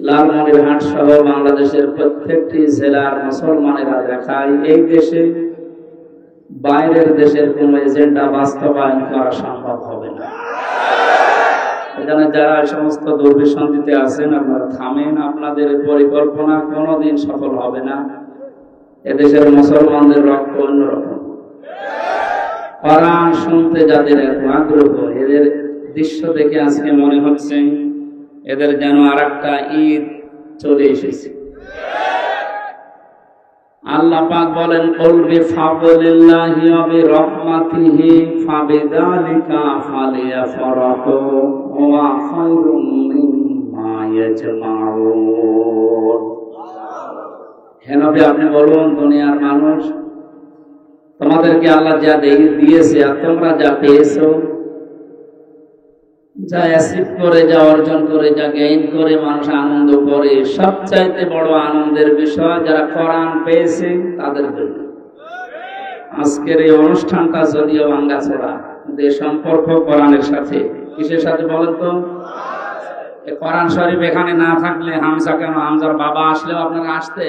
লালমনিরহাট সহ বাংলাদেশের প্রত্যেকটি জেলার মুসলমানেরা দেখায় এই দেশে বাইরের দেশের কোন এজেন্ডা বাস্তবায়ন করা সম্ভব হবে না। এখানে যারা সমস্ত দুর্বিসন্ধিতে আছেন, আপনারা থামেন। আপনাদের পরিকল্পনা কোনোদিন সফল হবে না। এদেশের মুসলমানদের রক্ত অন্যরকম। কোরআন শুনতে যাদের এত আগ্রহ, এদের দৃশ্য দেখে আজকে মনে হচ্ছে এদের যেন আরেকটা ঈদ চলে এসেছে। আল্লাহ পাক বলেন, কুল বিফাদলিল্লাহি ওয়া বিরহমাতিহি ফাবিযালিকা ফালিয়াফরাহু ওয়া খায়রুম মিম্মা ইয়াজমাউন। হে নবী, আপনি বলুন, দুনিয়ার মানুষ, তোমাদেরকে আল্লাহ যা দিয়েছে আর তোমরা যা পেয়েছো, যা অ্যাচিভ করে, যা অর্জন করে, যা গেইন করে মানুষ আনন্দ করে, সবচাইতে বড় আনন্দের বিষয় যারা কোরআন পেয়েছে তাদের জন্য। আজকের এই অনুষ্ঠানটা যদিও ভাঙ্গাচোরা, যে সম্পর্ক কোরআনের সাথে, কিসের সাথে বলেন তো? কোরআন শরীফ এখানে না থাকলে হামজা কেন, হামজার বাবা আসলেও আপনারা আসতে।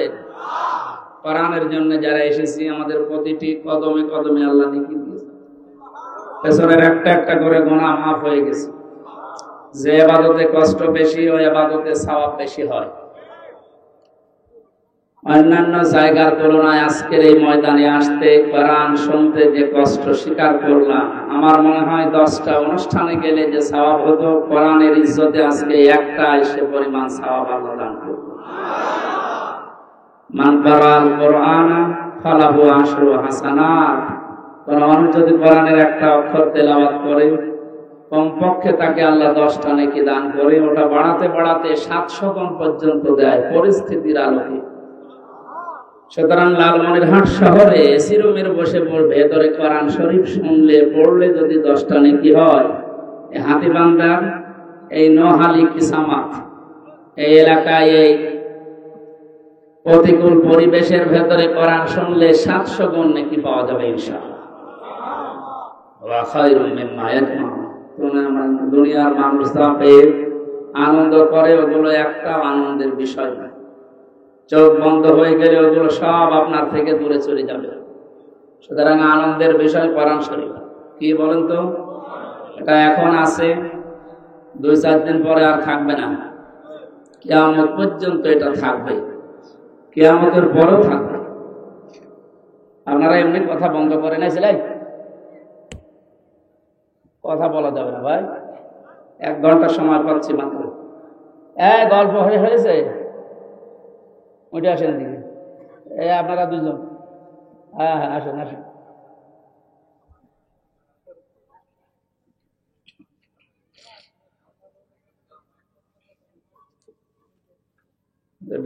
কোরআনের জন্য যারা এসেছি, আমাদের প্রতিটি কদমে কদমে আল্লাহ নেকি দিয়েছে। পেছনের একটা একটা করে গুনাহ মাফ হয়ে গেছে। যে ইবাদতে কষ্ট বেশি, ওই ইবাদতে সওয়াব বেশি হয়। অন্যান্য জায়গার তুলনায় আজকের এই ময়দানে আসতে, কোরআন শুনতে যে কষ্ট স্বীকার করলাম, আমার মনে হয় 10টা অনুষ্ঠানে গেলে যে সওয়াব হতো, কোরআনের ইজ্জতে আজকে একটা এসে পরিমাণ সওয়াব আল্লাহ দান করবে। মান কারাল কোরআনা ফালাহু আশরু হাসানাত। কোন মানুষ যদি কোরআনের একটা অক্ষর তেলাওয়াত করে, কমপক্ষে তাকে আল্লাহ 10টা নেকি দান করে। ওটা বাড়াতে বাড়াতে 700 গুণ পর্যন্ত দেয় পরিস্থিতির আলোকে। সুতরাং লালমনিরহাট শহরে এসি রুমের বসে ভেতরে কোরআন শরীফ শুনলে, পড়লে যদি 10টা নেকি হয়, হাতিবান্ধার এই নোহালি কিসামাত এই এলাকায় এই প্রতিকূল পরিবেশের ভেতরে কোরআন শুনলে 700 গুণ নেকি পাওয়া যাবে ইনশাআল্লাহ। ওয়া খায়রুম মিম্মা ইয়াজমাউন। দুনিয়ার মানুষ যা পেয়ে আনন্দ করে, ওগুলো একটা আনন্দের বিষয় নয়। চোখ বন্ধ হয়ে গেলে ওগুলো সব আপনার থেকে দূরে চলে যাবে। সুতরাং আনন্দের বিষয় কোরআন শরীফ। কি বলেন তো? এটা এখন আছে, 2-4 দিন পরে আর থাকবে না। কিয়ামত পর্যন্ত এটা থাকবে, কিয়ামতের পরেও থাকবে। আপনারা এমনি কথা বন্ধ করে নাই ছিলেন? কথা বলা যাবে না ভাই, 1 ঘন্টা সময় পাচ্ছি মাত্র। গল্প হয়েছে, ওইটা আসেন দিকে। আপনারা 2 জন, হ্যাঁ হ্যাঁ আসেন আসেন।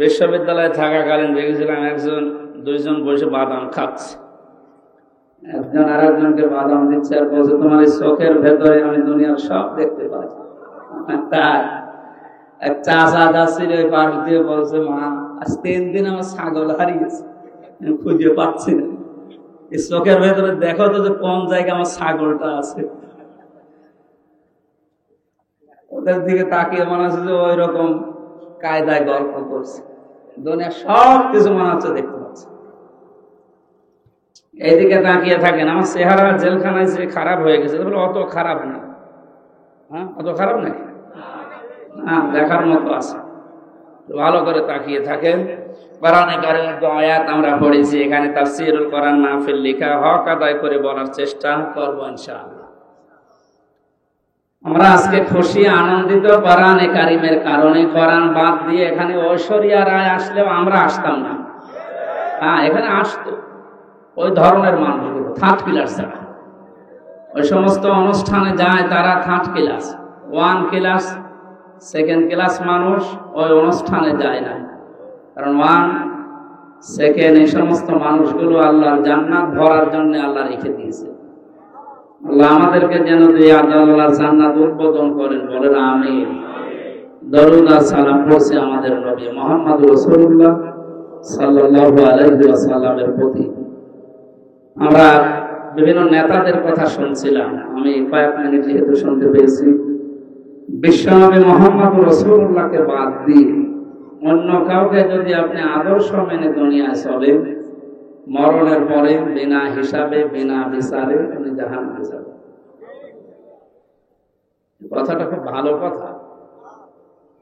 বিশ্ববিদ্যালয়ে থাকাকালীন দেখেছিলাম 1-2 জন বসে বাদাম খাচ্ছে। একজন আর একজনকে বাদাম দিচ্ছে আর বলছে, তোমার এই চোখের ভেতরে আমি দুনিয়ার সব দেখতে পাই। তাই এক চাচা যাচ্ছিল ওই পাশ দিয়ে, বলছে, মা আজ 3 দিন আমার ছাগল হারিয়েছে, আমি খুঁজে পাচ্ছি না। এই চোখের ভেতরে দেখো তো যে কোন জায়গায় আমার ছাগলটা আছে। ওদের দিকে তাকিয়ে মনে হচ্ছে যে ওই রকম কায়দায় গল্প করছে। দুনিয়া সব কিছু মনে হচ্ছে দেখতে পাচ্ছে। এইদিকে তাকিয়ে থাকেন, আমার চেহারা জেলখানায় যে খারাপ হয়ে গেছে, অত খারাপ না। হ্যাঁ, অত খারাপ নাকি? হ্যাঁ, দেখার মতো আছে। ভালো করে তাকিয়ে থাকেন। কোরআনে কারীমের আয়াত আমরা পড়েছি, এখানে তাফসীরুল কোরআন মাহফিল লেখা, হক আদায় করে বলার চেষ্টা করব ইনশাআল্লাহ। আমরা আজকে খুশি আনন্দিত কোরআনে কারীমের কারণে। কোরআন বাদ দিয়ে এখানে ঐশ্বরিয়া রায় আসলেও আমরা আসতাম না। হ্যাঁ, এখানে আসতো ওই ধরনের মানুষগুলো, 3rd ক্লাস যারা ওই সমস্ত অনুষ্ঠানে যায়, তারা 3rd class, 1 class, 2nd class মানুষ ওই অনুষ্ঠানে যায় না। কারণ 1, 2nd এই সমস্ত মানুষগুলো আল্লাহর জান্নাত ভরার জন্য আল্লাহ রেখে দিয়েছে। আল্লাহ আমাদেরকে যেন আল্লাহর জান্নাত উদ্বোধন করেন, বলেন আমিন। দরুদ আর সালাম পড়ছে আমাদের নবী মুহাম্মদ রাসূলুল্লাহ সাল্লাল্লাহু আলাইহি ওয়াসাল্লামের প্রতি। আমরা বিভিন্ন নেতাদের কথা শুনছিলাম, আমি কয়েক মিনিট যেহেতু শুনতে পেয়েছি। বিশ্বনবী মুহাম্মদ রাসূলুল্লাহকে বাদ দিয়ে অন্য কাউকে যদি আপনি আদর্শ মেনে দুনিয়ায় চলেন, মরণের পরে বিনা হিসাবে বিনা বিচারে আপনি জাহান্নামে যাবেন। কথাটা খুব ভালো কথা,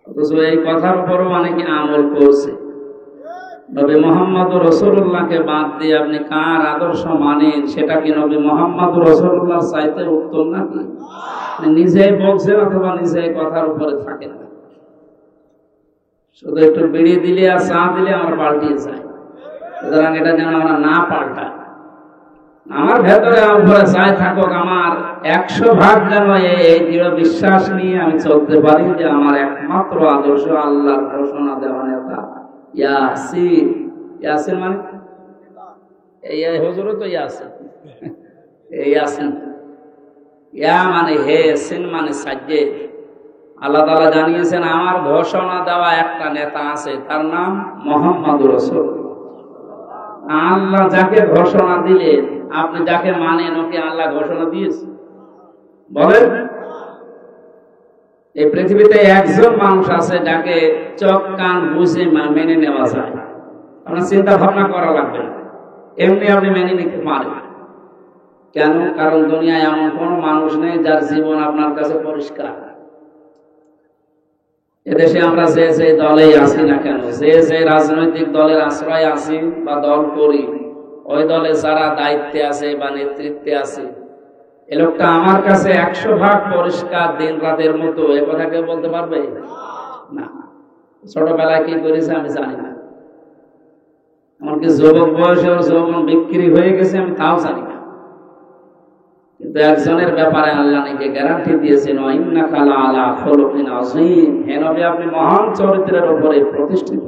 অথচ এই কথার উপরও অনেকে আমল করছে। নবী মুহাম্মদ রাসূলুল্লাহকে বাদ দিয়ে আপনি কার আদর্শ মানেন, সেটা কি নবী মুহাম্মদ রাসূলুল্লাহ চাইতে উত্তম নাকি? নিজেই বলছেন অথবা নিজেই কথার উপরে থাকেন না। শুধু একটু বিড়ি দিলে আর চা দিলে আমরা পাল্টিয়ে যাই, সুতরাং এটা যেন আমরা না পাল্টাই। আমার ভেতরে উপরে চাই থাকুক, আমার 100% যেন এই দৃঢ় বিশ্বাস নিয়ে আমি চলতে পারি যে আমার একমাত্র আদর্শ আল্লাহর ঘোষণা দেওয়া নেতা ইয়াসিন। ইয়াসিন মানে এই হুজুরও তো ইয়াসিন, এই ইয়াসিন ইয়া মানে হে, সিন মানে সাজ্জেদ। আল্লাহ তাআলা জানিয়েছেন আমার ঘোষণা দেওয়া একটা নেতা আছে, তার নাম মুহাম্মদুর রাসূলুল্লাহ। আল্লাহ যাকে ঘোষণা দিলেন, আপনি যাকে মানেন ওকে আল্লাহ ঘোষণা দিয়েছে? বলেন। এই পৃথিবীতে একজন মানুষ আছে যাকে চোখ কান বুঝে মেনে নেওয়া যায়, আপনার চিন্তা ভাবনা করা লাগবে না, এমনি আপনি মেনে নিতে পারেন। কেন? কারণ দুনিয়ায় এমন কোন মানুষ নেই যার জীবন আপনার কাছে পরিষ্কার। এদেশে আমরা যে যে দলেই আছি না কেন, যে যে রাজনৈতিক দলের আশ্রয় আছি বা দল করি, ওই দলে যারা দায়িত্বে আছে বা নেতৃত্বে আছে, এ লোকটা আমার কাছে 100% পরিষ্কার দিন রাতের মতো, এ কথা কেউ বলতে পারবে না। ছোটবেলায় কি করেছে আমি জানি না, এমনকি যুবক বয়সে যৌবন বিক্রি হয়ে গেছে আমি তাও জানি না। কিন্তু একজনের ব্যাপারে আল্লাহ নাকি গ্যারান্টি দিয়েছেন, ইন্নাকা লাআলা খুলুকিন আযীম, হে নবী আপনি মহান চরিত্রের উপরে প্রতিষ্ঠিত।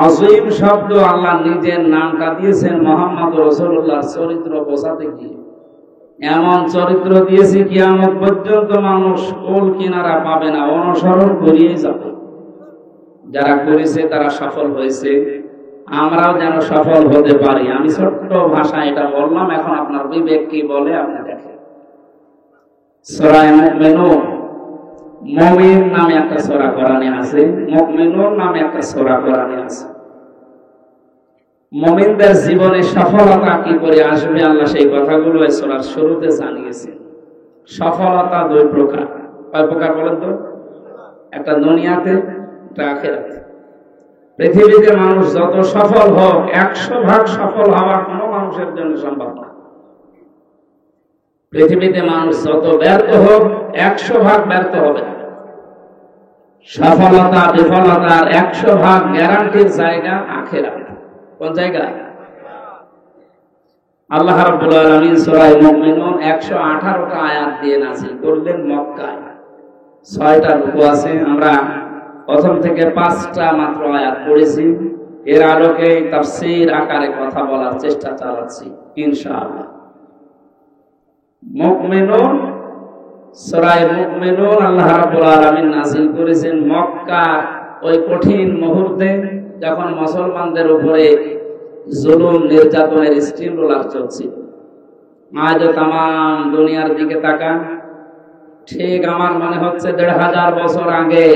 আযীম শব্দ আল্লাহ নিজের নামটা দিয়েছেন মুহাম্মদ রাসূলুল্লাহর চরিত্র বোঝাতে গিয়ে। এমন চরিত্র দিয়েছে কিয়ামত পর্যন্ত মানুষ কোল কিনারা পাবে না, অনুসরণ করিয়ে যাবে। যারা করেছে তারা সফল হয়েছে, আমরাও যেন সফল হতে পারি। আমি ছোট্ট ভাষায় এটা বললাম, এখন আপনার বিবেক কি বলে আপনি দেখেন। সূরা মুমিনুন, মুমিন নামে একটা সূরা কোরআনে আছে, মুমিনুন নামে একটা সূরা কোরআনে আছে। মুমিনদের জীবনে সফলতা কি করে আসবে আল্লাহ সেই কথাগুলো এই সূরার শুরুতে জানিয়েছেন। সফলতা দুই প্রকার। কয় প্রকার বলেন তো? একটা দুনিয়াতে, একটা আখিরাতে। পৃথিবীতে মানুষ যত সফল হোক, 100% সফল হওয়া কোনো মানুষের জন্য সম্ভব না। পৃথিবীতে মানুষ যত ব্যর্থ হোক, 100% ব্যর্থ হবে না। সফলতা বিফলতার 100% গ্যারান্টির জায়গা আখিরাত। কোন জায়গা? আল্লাহ রাব্বুল আলামিন সূরা মুমিনুন 118টা আয়াত দিয়ে নাযিল করলেন মক্কায়। 6টা রুকু আছে, আমরা প্রথম থেকে 5টা মাত্র আয়াত পড়েছি। এর আলোকে তাফসীর আকারে কথা বলার চেষ্টা চালাচ্ছি ইনশাআল্লাহ। মুমিনুন, সূরা মুমিনুন আল্লাহ রাব্বুল আলামিন নাযিল করেছেন মক্কা ওই কঠিন মুহূর্তে, যখন মুসলমানদের উপরে জুলুম নির্যাতনের স্টিম রোলার চলছিল। আজ তামাম দুনিয়ার দিকে তাকান, ঠিক আমার মনে হচ্ছে 1500 বছর আগে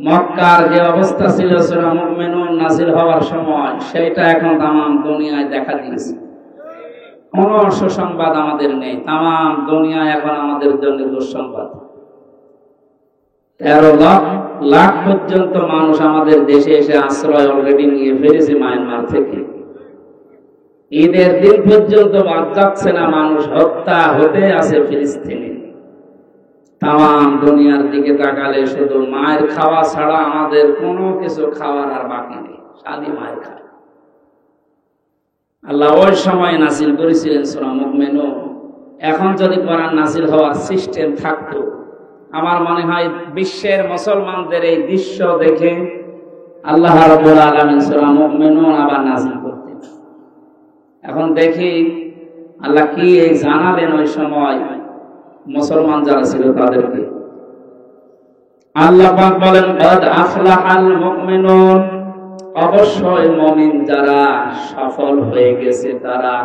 মক্কার যে অবস্থা ছিল সূরা মুমিনুন নাযিল হওয়ার সময়, সেটা এখন তামাম দুনিয়ায় দেখা দিয়েছে। কোন সুসংবাদ আমাদের নেই, তামাম দুনিয়া এখন আমাদের জন্য দুঃসংবাদ। 13 লাখ পর্যন্ত মানুষ আমাদের দেশে এসে আশ্রয় অলরেডি নিয়ে ফেলেছে মায়ানমার থেকে। ঈদের দিন পর্যন্ত বাদ যাচ্ছে না, মানুষ হত্যা হতে আছে ফিলিস্তিনে। তামাম দুনিয়ার দিকে তাকালে শুধু মায়ের খাওয়া ছাড়া আমাদের কোনো কিছু খাওয়ার আর বাকি নেই, খালি মায়ের খাওয়া। আল্লাহ ওই সময় নাযিল করেছিলেন সূরা মুমিনুন। এখন যদি কোরআন নাযিল হওয়ার সিস্টেম থাকতো, আমার মনে হয় বিশ্বের মুসলমানদের এই দৃশ্য দেখে আল্লাহ রাব্বুল আলামিন সূরা মুমিনুন আবার নাযিল করতেন। এখন দেখি আল্লাহ কি জানালেন ওই সময় মুসলমান যারা ছিল তাদেরকে। আল্লাহ পাক বলেন, কাদ আফলাহাল মুমিনুন, অবশ্যই মুমিন যারা সফল হয়ে গেছে তারা।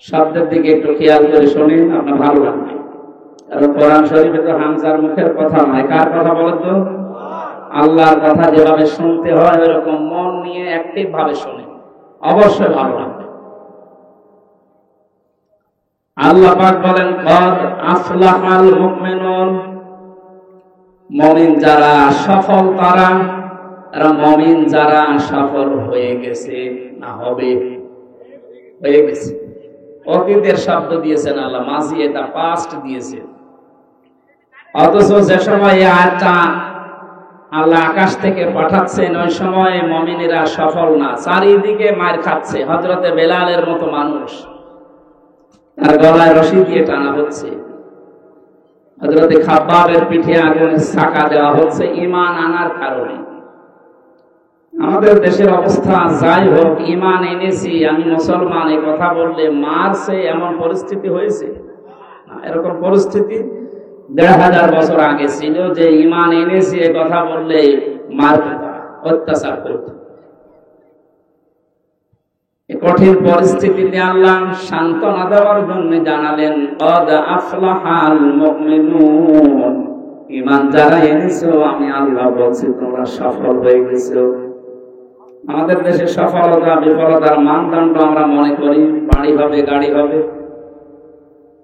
শব্দের দিকে একটু খেয়াল করে শুনেন, আপনার ভালো লাগবে। আর কোরআন শরীফে তো হামজার মুখের কথা নয়, কার কথা বলেন তো? আল্লাহর কথা যেভাবে শুনতে হয় এরকম মন নিয়ে অ্যাক্টিভ ভাবে শুনে, অবশ্যই ভালো লাগবে। আল্লাহ পাক বলেন কদ আফলাহাল মুমিনুন, মুমিন যারা সফল তারা, আর মুমিন যারা সফল হয়ে গেছে না হবে, হয়ে গেছে। অতীতের শব্দ দিয়েছেন আল্লাহ, মাঝি এটা পাস্ট দিয়েছে। অথচ যে সময় এই আয়াতটা আল্লাহ আকাশ থেকে পাঠাচ্ছেন ওই সময় মুমিনেরা সফল না, চারিদিকে মার খাচ্ছে। হযরতে বেলালের মতো মানুষ, তার গলায় রশি দিয়ে টানা হচ্ছে। হযরতে খাব্বাবের পিঠে আগুনের ছাকা দেওয়া হচ্ছে ঈমান আনার কারণে। আমাদের দেশের অবস্থা যাই হোক, ঈমান এনেছি আমি মুসলমান এই কথা বললে মারছে, এমন পরিস্থিতি হয়েছে। এরকম পরিস্থিতি ১৫০০ বছর আগে ছিল যে ঈমান এনেছি এই কথা বললে মারতে, অত্যাচার করত। কঠিন পরিস্থিতিতে আল্লাহ সান্ত্বনা দেওয়ার জন্য জানালেন কদ আফলাহাল মুমিনুন, ঈমান যারা এনেছো আমি আল্লাহ বলছি তোমরা সফল হয়ে গেছো। আমাদের দেশে সফলতা বিফলতার মানদণ্ড আমরা মনে করি বাড়ি হবে, গাড়ি হবে,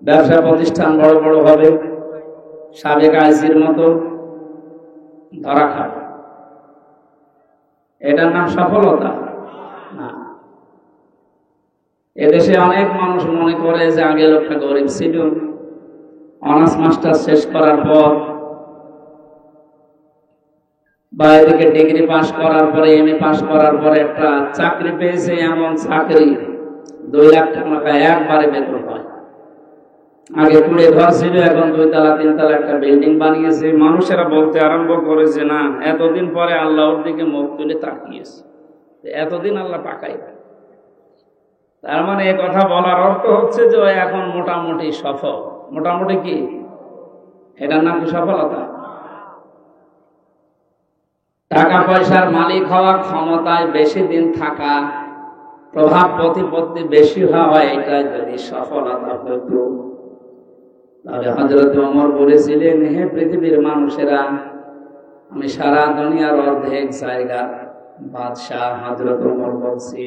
ব্যবসা প্রতিষ্ঠান বড় বড় হবে, সাবেক আইসির মতো ধরা খাবে, এটার নাম সফলতা না। এদেশে অনেক মানুষ মনে করে যে আগে লোকটা গরিব ছিল, অনার্স মাস্টার শেষ করার পর বা এদিকে ডিগ্রি পাস করার পরে এমএ পাস করার পরে একটা চাকরি পেয়েছে, এমন চাকরি 2 লাখ টাকা একবারে বেতন পায়। আগে কুড়ে ঘর ছিল, এখন 2 তলা 3 তলা একটা বিল্ডিং বানিয়েছে। মানুষেরা বলতে আরম্ভ করেছে না এতদিন পরে আল্লাহর দিকে মুখ তুলে তাকিয়েছে, এতদিন আল্লাহ টাকাই। তার মানে এই কথা বলার অর্থ হচ্ছে যে এখন মোটামুটি সফল। মোটামুটি কি এটার নাম কি সফলতা? টাকা পয়সার মালিক হওয়া, ক্ষমতায় বেশি দিন থাকা, প্রভাব প্রতিপত্তি বেশি হওয়া, এটা যদি সফলতা হতো তাহলে হযরত ওমর বলেছিলেন হে পৃথিবীর মানুষেরা, আমি সারা দুনিয়ার অর্ধেক জায়গার বাদশাহ। হযরত ওমর বলছি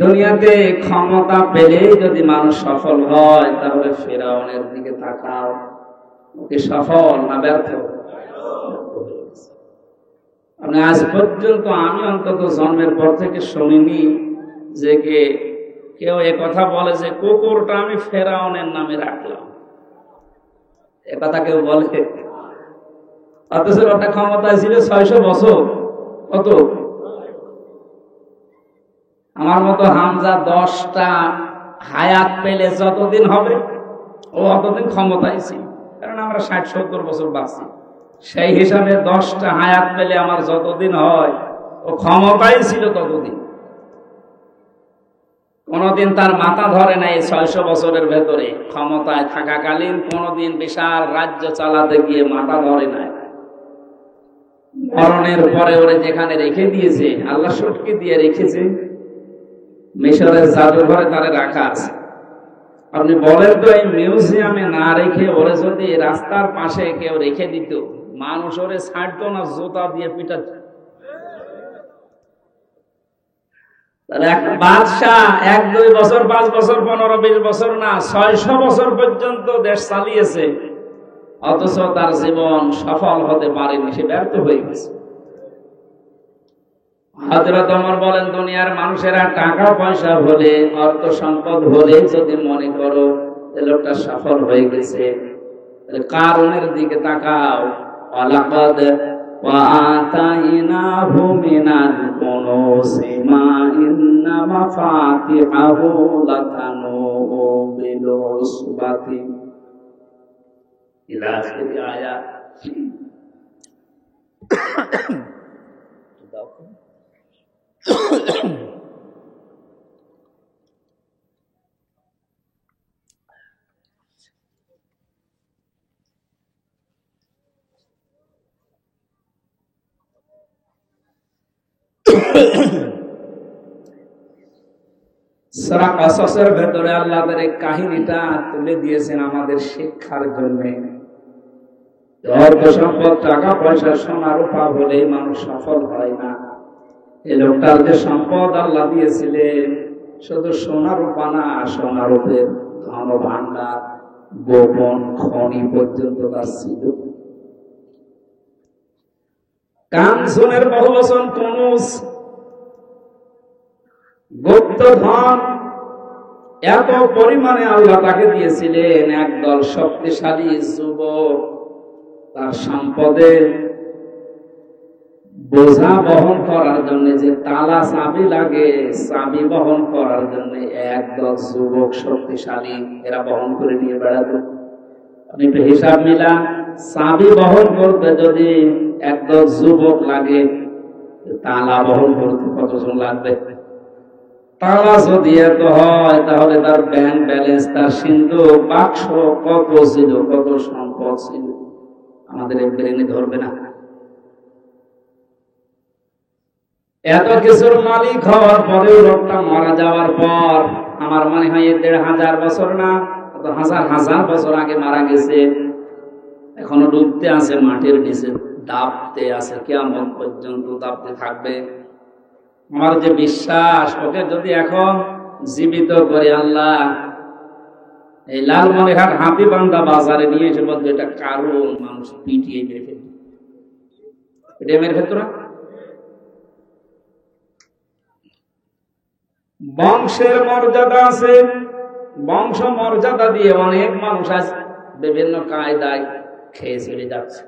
দুনিয়াতে ক্ষমতা পেলেই যদি মানুষ সফল হয় তাহলে ফিরআউনের দিকে তাকাও, ওকে সফল না ব্যর্থ? আপনি আজ পর্যন্ত, আমি অন্তত জন্মের পর থেকে শুনিনি যে কেউ এ কথা বলে যে কুকুরটা আমি ফেরাউনের নামে রাখলাম, এ কথা কেউ বলে? অথচ ওটা ক্ষমতায় ছিল 600 বছর। কত? আমার মতো হামজা 10টা হায়াত পেলে যতদিন হবে ও অতদিন ক্ষমতায় ছিল, কারণ আমরা 60-70 বছর বাঁচি। সেই হিসাবে 10টা হায়াত পেলে আমার যতদিন হয় ও ক্ষমতায় ছিল ততদিন। কোনদিন তার মাথা ধরে নাই 600 বছরের ভেতরে ক্ষমতায় থাকাকালীন, কোনদিন বিশাল রাজ্য চালাতে গিয়ে মাথা ধরে নাই। মরণের পরে ওরে যেখানে রেখে দিয়েছে আল্লাহ শক্তি দিয়ে রেখেছে, মিশরের জাদুঘরে তারে রাখা আছে। আপনি বলেন তো এই মিউজিয়ামে না রেখে ওরে যদি রাস্তার পাশে কেউ রেখে দিত, মানুষ ওরে ছাড়তো না, জুতা দিয়ে পিটাত। তাহলে একটা বাদশাহ 1-2 বছর, 5 বছর, 15-20 বছর না, 600 বছর পর্যন্ত দেশ চালিয়েছে, অথচ তার জীবন সফল হতে পারেনি, সে ব্যর্থ হয়ে গেছে। হযরত ওমর বলেন দুনিয়ার মানুষেরা টাকা পয়সা হলে, অর্থ সম্পদ হলে যদি মনে করো যে লোকটা সফল হয়ে গেছে, তাহলে কারণের দিকে তাকাও। ওয়ালাকাদ ওয়াতাইনাহু মিনাল কুনুজি মা ইন্না মাফাতিহাহু লাতানু বিল উসবাতি ইলা আখির আয়াত। সূরা কাসাসের ভেতরে আল্লাহ তাআলা এই কাহিনীটা তুলে দিয়েছেন আমাদের শিক্ষার জন্য। অর্থ সম্পদ, টাকা পয়সা, সোনা রূপা হলেই মানুষ সফল হয় না। এই লোকটার যে সম্পদ আল্লাহ দিয়েছিলেন, শুধু সোনা রূপা না, সোনা রূপের ধন ভাণ্ডার, গোপন খনি পর্যন্ত তার ছিল। কানসুনের বহুবচন কুনুজ, গুপ্ত ধন এত পরিমাণে আল্লাহ তাকে দিয়েছিলেন। একদল শক্তিশালী যুবক তার সম্পদে বোঝা বহন করার জন্য, যে তালা চাবি লাগে, চাবি বহন করার জন্য একদল যুবক শক্তিশালী এরা বহন করে নিয়ে বেড়াতো। আপনি একটু হিসাব মিলা, চাবি বহন করতে যদি একদল যুবক লাগে, তালা বহন করতে কতজন লাগবে? তালা যদি এত হয়, তাহলে তার ব্যাংক ব্যালেন্স, তার সিন্ধুক বাক্স কত ছিল, কত সম্পদ ছিল, আমাদের ব্রেনে ধরবে না। এত কিছুর মালিক হওয়ার পরেও লোকটা মারা যাওয়ার পর, আমার মনে হয় ১,৫০০ বছর না, হাজার হাজার বছর আগে মারা গেছে, এখনো ডুবতে আছে মাটির নিচে, দাবতে আছে, কিয়ামত পর্যন্ত দাবতে থাকবে। আমার যে বিশ্বাস, ওকে যদি এখন জীবিত করে আল্লাহ এই লালমনিরহাট হাতিবান্ধা বাজারে নিয়ে এসে বলবে এটা কারণ, মানুষ পিটিয়ে মেরে ফেলবে, এটা মেরে ফেলতো না? বংশের মর্যাদা আছে, বংশ মর্যাদা দিয়ে অনেক মানুষ আজ বিভিন্ন কায়দায় খেয়ে চলে যাচ্ছে।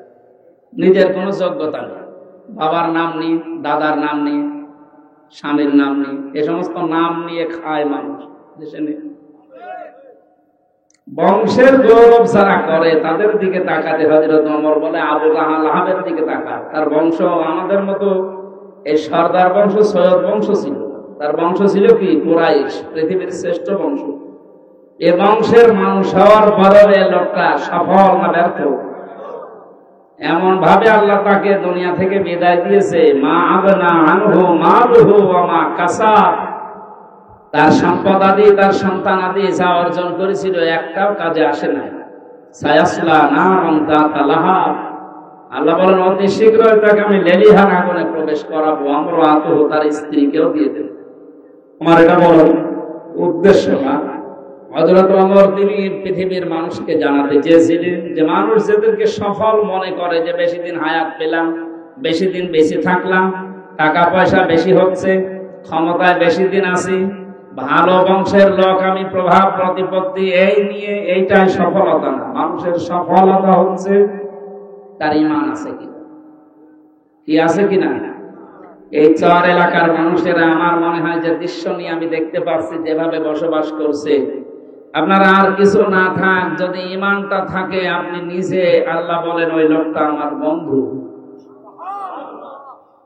নিজের কোনো যোগ্যতা নেই, বাবার নাম নেই, দাদার নাম নেই, স্বামীর নাম নেই, এ সমস্ত নাম নিয়ে খায় মানুষ দেশে নেই। বংশের গৌরব যারা করে তাদের দিকে তাকাতে হযরত ওমর বলে, আবু লাহাবের দিকে তাকা, তার বংশ আমাদের মতো এই সর্দার বংশ, সৈয়দ বংশ ছিল, তার বংশ ছিল কি কুরাইশ, পৃথিবীর শ্রেষ্ঠ বংশ। এ বংশের মানুষ হওয়ার পরে লোকটা সফল না ব্যর্থ? এমন ভাবে আল্লাহ তাকে দুনিয়া থেকে বিদায় দিয়েছে, মা আগনা আনহু মালুহু ওয়া মা কাসাব। তার সম্পদ আদি, তার সন্তান আদি যা অর্জন করেছিল একটাও কাজে আসে নাই। সায়াসলা নারান যাতা লাহাব, আল্লাহ বলেন অতি শীঘ্রই তাকে আমি লেলিহান আগুনে প্রবেশ করাবো, আমরাতুহু, তার স্ত্রীকেও দিয়ে দেব। আমার এটা বলার উদ্দেশ্য না, হযরত ওমর তিনি পৃথিবীর মানুষকে জানাতে চেয়েছিলেন যে মানুষ যাদেরকে সফল মনে করে, যে বেশি দিন হায়াত পেলাম, বেশি দিন বেঁচে থাকলাম, টাকা পয়সা বেশি হচ্ছে, ক্ষমতায় বেশি দিন আছি, ভালো বংশের লোক আমি, প্রভাব প্রতিপত্তি এই নিয়ে, এইটাই সফলতা না। মানুষের সফলতা হচ্ছে তার ঈমান আছে কিনা, কি আছে কিনা। এই চর এলাকার মানুষেরা আমার মনে হয় যে দৃশ্য নিয়ে আমি দেখতে পাচ্ছি যেভাবে বসবাস করছে, আপনার আর কিছু না থাক, যদি ঈমানটা থাকে আপনি নিজে, আল্লাহ বলেন ওই লোকটা আমার বন্ধু।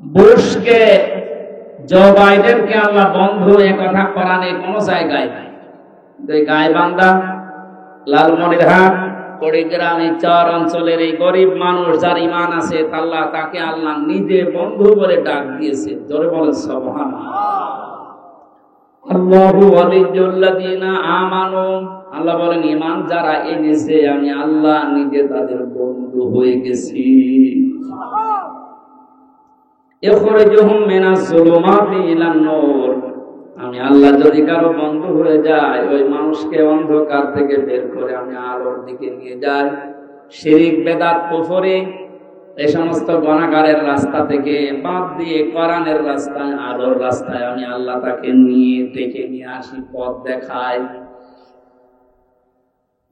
বুশকে, জো বাইডেনকে আল্লাহ বন্ধু, এ কথা কোরআনে কোনো জায়গায় নাই। গাইবান্ধা, লালমনিরহাট, কুড়িগ্রাম, এই চর অঞ্চলের এই গরিব মানুষ যার ঈমান আছে, আল্লাহ তাকে আল্লাহ নিজে বন্ধু বলে ডাক দিয়েছে। জোরে বলেন সুবহানাল্লাহ। আল্লাহু ওয়ালিয়্যুল্লাযীনা আমানু, আল্লাহ বলেন ঈমান যারা এনেছে আমি আল্লাহ নিজে তাদের বন্ধু হয়ে গেছি। ইখরিজুহুম মিনাজ যুলুমাতি ইলান নূর, আমি আল্লাহ যদি কারো বন্ধু হয়ে যায়, ওই মানুষকে অন্ধকার থেকে বের করে আমি আলোর দিকে নিয়ে যাই। শিরিক, বেদাত, কুফরি, এই সমস্ত গুনাহগারের রাস্তা থেকে বাদ দিয়ে কোরআনের রাস্তায়, আলোর রাস্তায় আমি আল্লাহ তাকে নিয়ে ডেকে নিয়ে আসি, পথ দেখাই।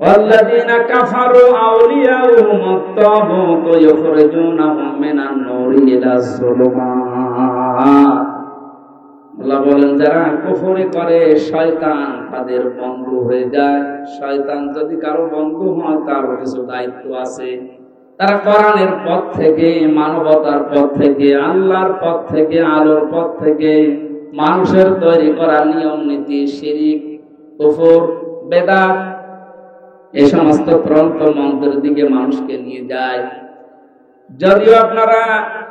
ওয়াল্লাযীনা কাফারু আউলিয়াউহুমুত তাগুত ইখরিজুনাহুম মিনান নূরি ইলাজ যুলুমাত, আল্লাহ বলেন যারা কুফরি করে শয়তান তাদের বন্ধু হয়ে যায়। শয়তান যদি কারো বন্ধু হয় তার কিছু দায়িত্ব আছে। তারা কোরআনের পথ থেকে, মানবতার পথ থেকে, আল্লাহর পথ থেকে, আলোর পথ থেকে মানুষের তৈরি করা নিয়ম নীতি, শিরিক, কুফর, বেদাত, এই সমস্ত তন্ত্র মন্ত্রের দিকে মানুষকে নিয়ে যায়। যদিও আপনারা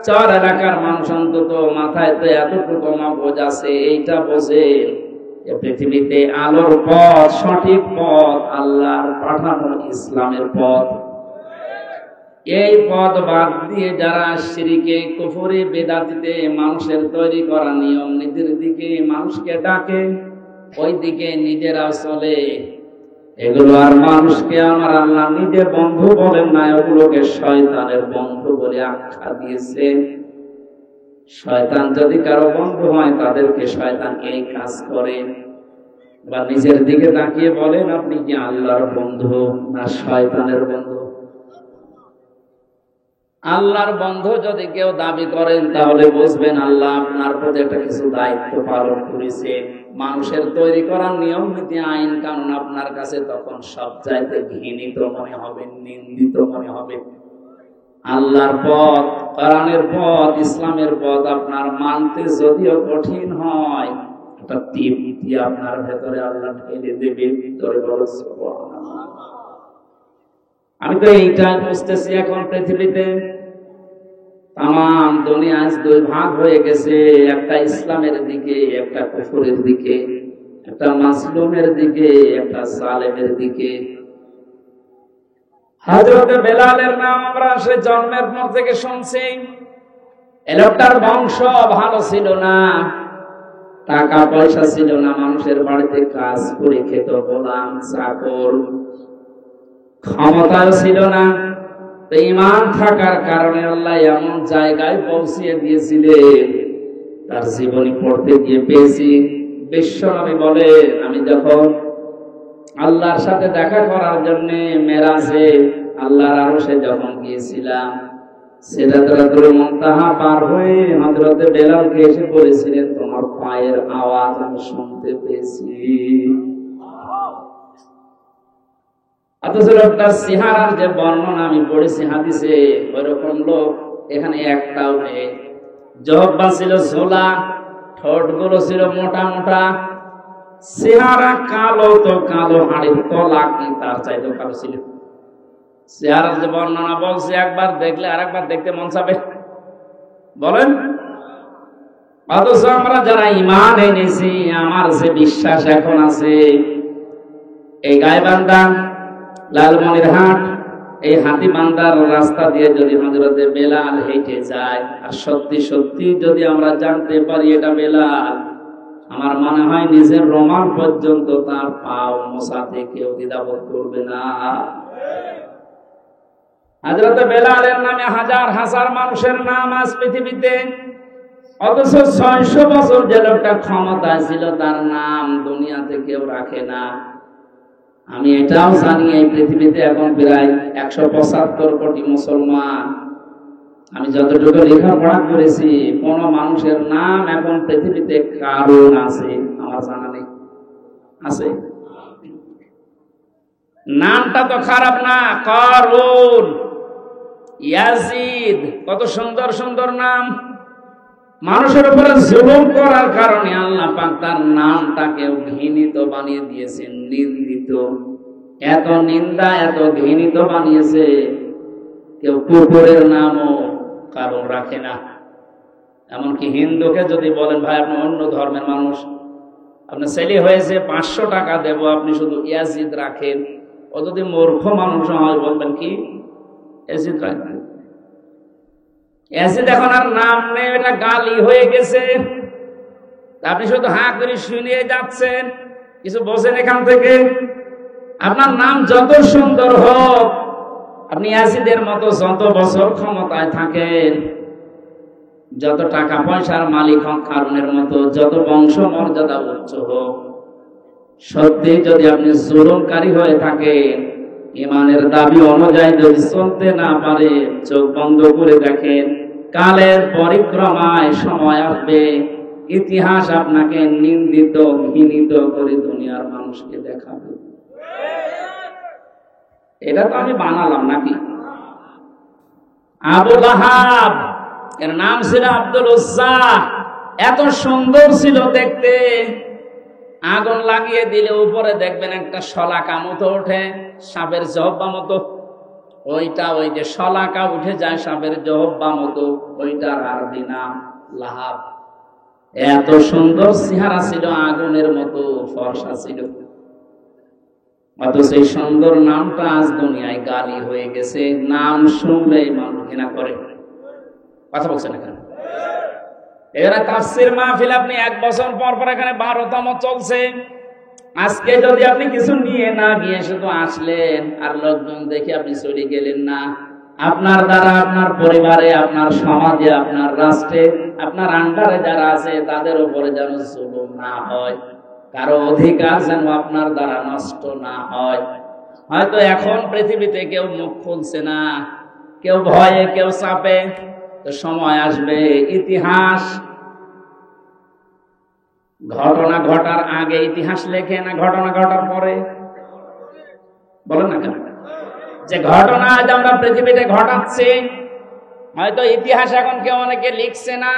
চর এলাকার মানুষ অন্তত মাথায় তো এতটুকু মগজ আছে, এইটা বোঝেন এ পৃথিবীতে আলোর পথ, সঠিক পথ, আল্লাহর পাঠানো ইসলামের পথ। এই পথ বাদ দিয়ে যারা শিরকে, কুফরে, বেদাতিতে মানুষের তৈরি করা নিয়ম নীতির দিকে মানুষকে ডাকে, ওই দিকে নিজেরা চলে, এগুলো আর মানুষকে আমার আল্লাহ নিজের বন্ধু বলেন না, ওগুলোকে শয়তানের বন্ধু বলে আখ্যা দিয়েছে। শয়তান যদি কারো বন্ধু হয়, তাদেরকে শয়তান এই কাজ করে। বা নিজের দিকে তাকিয়ে বলেন, আপনি কি আল্লাহর বন্ধু না শয়তানের বন্ধু? আল্লাহর বন্ধু যদি কেউ দাবি করেন, তাহলে বুঝবেন আল্লাহ আপনার প্রতি একটা কিছু দায়িত্ব পালন করেছে। মানুষের তৈরি করা নিয়ম নীতি, আইন কানুন আপনার কাছে তখন সব চাইতে ঘৃণিত মনে হবে, নিন্দিত মনে হবে। আল্লাহর পথ, কোরআনের পথ, ইসলামের পথ আপনার মানতে যদিও কঠিন হয়, একটা তৃপ্তি আপনার ভেতরে আল্লাহ ঢেলে দেবে। ভিতরে বড় সুবহানাল্লাহ। আমি তো এইটাই বুঝতেছি, এখন পৃথিবীতে তাম দুনিয়া আজ দুই ভাগ হয়ে গেছে, একটা ইসলামের দিকে, একটা কুফরের দিকে, একটা মাসলুমের দিকে, একটা জালেমের দিকে। হযরত বেলালের নাম আমরা সে জন্মের পর থেকে শুনছি। এই লোকটার বংশ ভালো ছিল না, টাকা পয়সা ছিল না, মানুষের বাড়িতে কাজ করে খেত, গোলাম চাকর, ক্ষমতাও ছিল না। তো ঈমান থাকার কারণে আল্লাহ এমন জায়গায় পৌঁছিয়ে দিয়েছিলেন, তার জীবনী পড়তে গিয়ে পেয়েছি। বিশ্বনবী বলে, আমি যখন আল্লাহর সাথে দেখা করার জন্য মেরাজে আল্লাহর আরশে যখন গিয়েছিলাম, সিদরাতুল মুনতাহা পার হয়ে হযরত বেলালকে এসে বলেছিলেন, তোমার পায়ের আওয়াজ আমি শুনতে পেয়েছি। অথচ লোকটার চেহারার যে বর্ণনা আমি পড়েছি হাদিসে, ওইরকম লোক এখানে একটাও নেই। জিহ্বা ছিল ঝোলা, ঠোঁটগুলো ছিল মোটা মোটা, চেহারা কালো তো কালো, হাড়ির তলা কি তার চাইতে কালো ছিল। চেহারার যে বর্ণনা বলছে, একবার দেখলে আরেকবার দেখতে মন চাবে, বলেন? অথচ আমরা যারা ঈমান এনেছি, আমার যে বিশ্বাস এখন আছে, এই গাইবান্ধা, লালমনিরহাট, এই হাতিবান্ধার রাস্তা দিয়ে যদি হযরতে বেলাল হেঁটে যায়, আর সত্যি সত্যি যদি আমরা জানতে পারি এটা বেলাল, আমার মনে হয় নিজের রোমান পর্যন্ত তার পাও মোছাতে কেউ দ্বিধাবোধ করবে না। হযরতে বেলালের নামে হাজার হাজার মানুষের নাম আজ পৃথিবীতে, অথচ ৬০০ বছর যে লোকটা ক্ষমতায় ছিল, তার নাম দুনিয়াতে কেউ রাখে না। আমি এটাও জানি, এই পৃথিবীতে এখন প্রায় ১৭৫ কোটি মুসলমান। আমি যতটুকু লেখাপড়া করেছি, কোন মানুষের নাম এখন পৃথিবীতে কারণ আছে আমার জানা নেই। আছে? নামটা তো খারাপ না, কারুন, ইয়াজিদ, কত সুন্দর সুন্দর নাম। মানুষের উপরে জুলুম করার কারণে আল্লাহ পাক তার নামটাকে ঘৃণিত বানিয়ে দিয়েছেন, নিন্দিত। এত নিন্দা, এত ঘৃণিত বানিয়েছে, কেউ কুকুরের নামও কারণ রাখে না। এমনকি হিন্দুকে যদি বলেন, ভাই আপনি অন্য ধর্মের মানুষ, আপনার ছেলে হয়েছে ৫০০ টাকা দেব, আপনি শুধু ইয়াজিদ রাখেন, ও যদি মূর্খ মানুষ হয় বলবেন কি ইয়াজিদ রাখবেন। ইয়াজিদ এখন আর নাম নেই, এটা গালি হয়ে গেছে। আপনি শুধু হাঁ করে শুনিয়ে যাচ্ছেন, কিছু বোঝেন এখান থেকে। আপনার নাম যত সুন্দর হোক, আপনি ইয়াজিদের মতো যত বছর ক্ষমতায় থাকেন, যত টাকা পয়সার মালিক হন কারুনের মতো, যত বংশ মর্যাদা উচ্চ হোক, সত্যি যদি আপনি জুলুমকারী হয়ে থাকেন, ঈমানের দাবি অনুযায়ী যদি চলতে না পারে, চোখ বন্ধ করে দেখেন, কালের পরিক্রমায় সময় আসবে, ইতিহাস আপনাকে নিন্দিত, ঘৃণিত করে দুনিয়ার মানুষকে দেখাবে। এটা তো আমি বানালাম নাকি? আবু লাহাব, এর নাম ছিল আব্দুল উজ্জা, এত সুন্দর ছিল দেখতে, আগুন লাগিয়ে দিলে উপরে দেখবেন একটা শলাকা মতো ওঠে, সাপের জহব্বা মতো, ওইটা ওই যে শলাকা উঠে যায় সাপের জহব্বা মতো, ওইটার আরবি নাম লাহাব। এত সুন্দর চেহারা ছিল, আগুনের মতো ফর্সা ছিল, অথচ এই সুন্দর নামটা আজ দুনিয়ায় গালি হয়ে গেছে। নাম শুনলেই মানুষ ঘৃণা করে। কথা বলছে না কেন? এখানে তাফসীর মাহফিল আপনি 1 বছর পর পর এখানে 12তম চলছে। আজকে যদি আপনি কিছু নিয়ে না গিয়ে শুধু আসলেন আর লোকজন দেখে আপনি চলে গেলেন না, আপনার দ্বারা আপনার পরিবারে, আপনার সমাজে, আপনার রাষ্ট্রে, আপনার আন্ডারে যারা আছে তাদের উপরে যেন জুলুম না হয়, কারো অধিকার যেন আপনার দ্বারা নষ্ট না হয়। হয়তো এখন পৃথিবীতে কেউ মুখ খুলছে না, কেউ ভয়ে, কেউ চাপে, তো সময় আসবে ইতিহাস ঘটনা ঘটার আগে ইতিহাস লেখে না ঘটনা ঘটার পরে? বলেন না কেন? যে ঘটনা আজ আমরা পৃথিবীতে ঘটাচ্ছি, হয়তো ইতিহাস এখন কেউ অনেকে লিখছে না,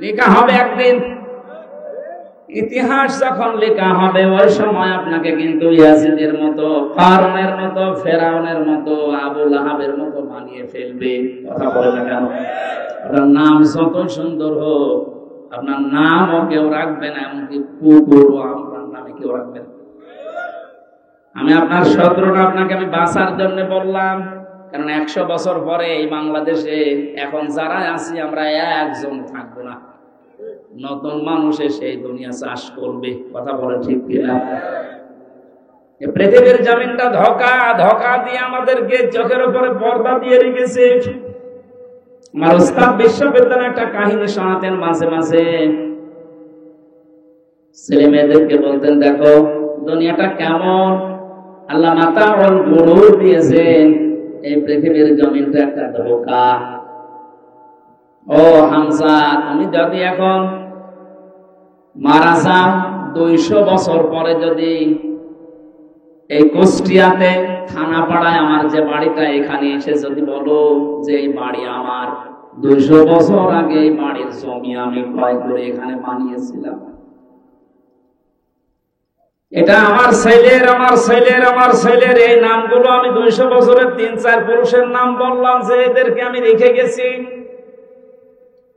লেখা হবে একদিন। ইতিহাস যখন লেখা হবে ওই সময় আপনাকে কিন্তু ইয়াজিদের মতো, ফারউনের মতো, ফেরাউনের মতো, আবু লাহাবের মতো বানিয়ে ফেলবে। কথা বলে না কেন? আপনার নাম যত সুন্দর হোক, আপনার নামও কেউ রাখবে না, এমনকি কুকুরও আপনার নামে কেউ রাখবে না। আমি আপনার শত্রুটা আপনাকে আমি বাঁচার জন্য বললাম, কারণ 100 বছর পরে এই বাংলাদেশে এখন যারা আছি আমরা একজন থাকবো না, নতুন মানুষ এসে দুনিয়া চাষ করবে। কথা বলে ঠিক কিনা? পৃথিবীর জমিনটা ধোঁকা ধোঁকা দিয়ে আমাদেরকে চোখের উপরে পর্দা দিয়ে রেখেছে। আমার উস্তাদ বিশ্ববিদ্যালয়ে একটা কাহিনী শোনাতেন মাঝে মাঝে, ছেলে মেয়েদেরকে বলতেন, দেখো দুনিয়াটা কেমন, আল্লাহ মাতাউল গুরুর দিয়েছেন, এই পৃথিবীর জমিনটা একটা ধোঁকা। ও হামজা, তুমি যদি এখন মারা যাও, 200 বছর পরে যদি এই কুষ্টিয়াতে থানাপাড়ায় আমার যে বাড়িটা, এখানে এসে যদি বলো যে এই বাড়ি আমার, 200 বছর আগে এই বাড়ির জমি আমি ক্রয় করে এখানে বানিয়েছিলাম, এটা আমার ছেলের, আমার ছেলের, আমার ছেলের, এই নামগুলো আমি 200 বছরের 3-4 পুরুষের নাম বললাম যে এদেরকে আমি রেখে গেছি,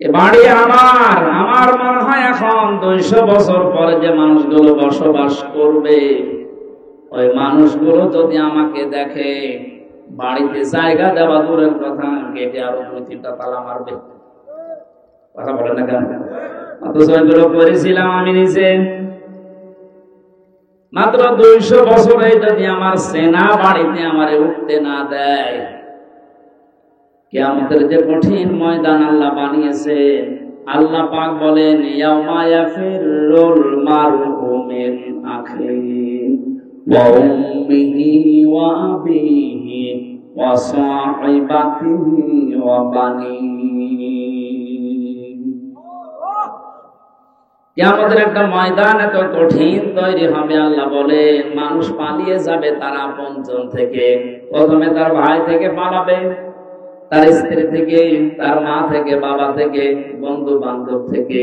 এ বাড়ি আমার। আমার মনে হয় এখন 200 বছর পরে যে মানুষগুলো বসবাস করবে, ওই মানুষগুলো যদি আমাকে দেখে, বাড়িতে জায়গা দেওয়া দূরের কথা, গেটে আরো 2-3টা তালা মারবে। কথা বলে না কেন? অথচ ওইগুলো করেছিলাম আমি নিজে। মাত্র 200 বছরে যদি আমার সেনা বাড়িতে আমারে উঠতে না দেয়, কিয়ামতের যে কঠিন ময়দান আল্লাহ বানিয়েছেন, আল্লাহ পাক বলেন, ইয়াউমা ইয়াফিরুল মারউ মিন আখিহি ওয়া উম্মিহি ওয়া আবিহি ওয়া সাহিবাতিহি ওয়া বানিহি। কিয়ামতের একটা ময়দান এত কঠিন তৈরি হবে, আল্লাহ বলেন মানুষ পালিয়ে যাবে তার আপনজন থেকে। প্রথমে তার ভাই থেকে পালাবে, তার স্ত্রী থেকে, তার মা থেকে, বাবা থেকে, বন্ধু বান্ধব থেকে।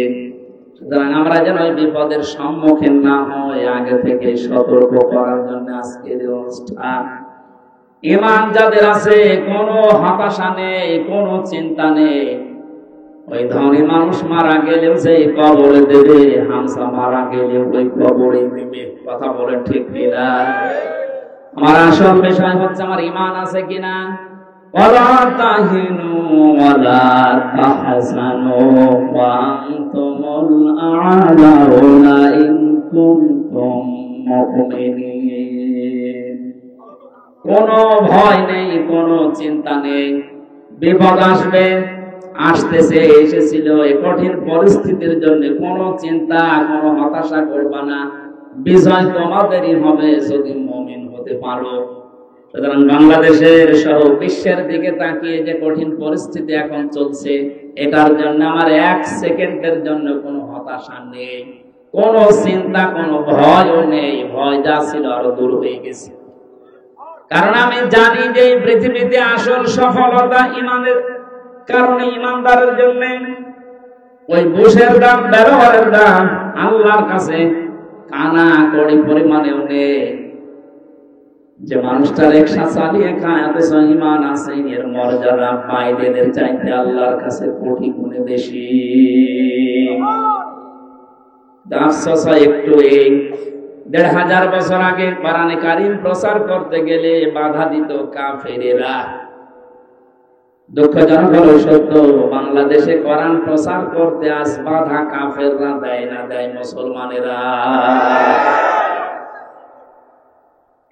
সুতরাং আমরা যেন এই বিপদের সম্মুখীন না হই, আগে থেকে সতর্ক করার জন্য আজকের এই অনুষ্ঠান। ঈমান যাদের আছে, কোনো হতাশা নেই, কোনো চিন্তা নেই। ওই ধনী মানুষ মারা গেলেও সেই কবরে দেবে, হামসা মারা গেলেও ওই কবরে দেবে। কথা বলেন ঠিক কিনা? আমার আসল বিষয় হচ্ছে আমার ঈমান আছে কিনা। ওয়ালা তাহিনু ওয়ালা তাহজানু ওয়া আনতুমুল আ'লাউনা ইন কুনতুম মুমিনিন। কোনো ভয় নেই, কোনো চিন্তা নেই। বিপদ আসবে, আসতেছে, এসেছিল। এই কঠিন পরিস্থিতির জন্য কোনো চিন্তা, কোনো হতাশা করবা না। বিজয় তোমাদেরই হবে যদি মুমিন হতে পারো। সুতরাং বাংলাদেশের সহ বিশ্বের দিকে তাকিয়ে যে কঠিন পরিস্থিতি এখন চলছে, এটার জন্য আমার 1 সেকেন্ডের জন্য কোনো হতাশা নেই, কোনো চিন্তা, কোনো ভয়ও নেই। ভয় যা ছিল আরো দূর হয়ে গেছে। কারণ আমি জানি যে এই পৃথিবীতে আসল সফলতা ঈমানের কারণে, ঈমানদারের জন্য। ওই বুশের দাম, ব্যবহারের দাম আল্লাহর কাছে কানা কড়ি পরিমাণেও নেই। যে মানুষটা রিকশা চালিয়ে খায়, অথচ ঈমান আছে, এর মর্যাদা বাইরের চাইতে আল্লাহর কাছে কোটি গুণে বেশি। একটু এই ১৫০০ বছর আগে কোরআনে কারীম প্রচার করতে গেলে বাধা দিত কাফেরেরা। দুঃখজনক হলো সত্য, বাংলাদেশে কোরআন প্রচার করতে আজ বাধা কাফেররা দেয় না, দেয় মুসলমানেরা।